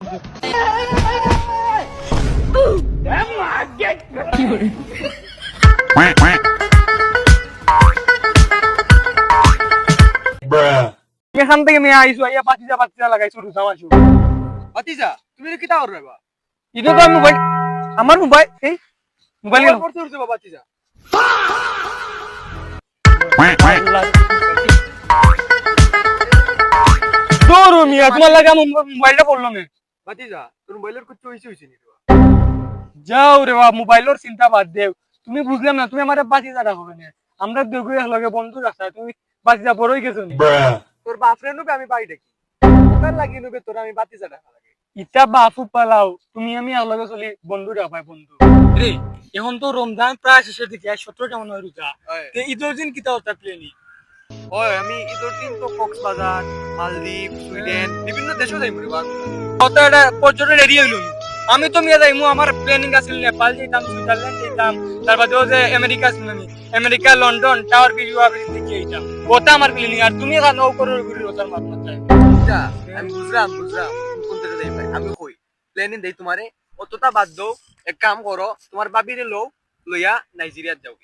এখান থেকে মেয়ে আইসো আইয়া পাতিজা লাগাইছো রুসামাইছো। ভাতিজা তুমি কি তা করবে? এটা তো মোবাইল, আমার মোবাইল, এই মোবাইল গেল করতে উঠছে ভাতিজা। তোর মিয়া তোমার লাগে আমার মোবাইলটা পড়লো না। ভাতিজা তোর মোবাইলের কিছু হইছে নি? যাও রে বাবা, মোবাইলের চিন্তা বাদ দেও। তুমি বুঝলাম না, তুমি আমার বাতিজা রাখবে না। আমরা দুই লগে বন্ধু রাখা, তুমি বাতিজা বড়ই গেছো নি। তোর বাপরে নবে আমি বাড়ি দেখি ওকার লাগি নবে তোর আমি ভাতিজা রাখা লাগে। ইটা বাপু পালাও, তুমি আমি একলগে চলি বন্ধু রাখাই বন্ধু রে। এখন তো রমজান প্রায় শেষের দিকে, 17 কেমন হয় রোজা, ঈদের দিন কিতা হতা প্লেনি? ওই আমি ঈদের দিন তো কক্সবাজার, মালদ্বীপ, সুইডেন বিভিন্ন দেশে যাইব রে বাবা। কত এটা পর্যটন এরিয়া হইল। আমি তো মিয়া যাইমু, আমার প্ল্যানিং আছিল নেপাল যেতাম, সুইজারল্যান্ড যেতাম, তারপর যে আমেরিকা ছিল, আমেরিকা লন্ডন টাওয়ার ভিউ দেখে যেতাম। ওটা আমার প্ল্যানিং। আর তুমি কেন করে ঘুরি ওটার মাত্রা? আচ্ছা আমি বুঝলাম কোন দেশে যাইবে। আমি কই প্ল্যানিং দেই তোমারে, অতটা বাদ দাও। এক কাম করো, তোমার বাবিরে লইয়া নাইজেরিয়া যাও।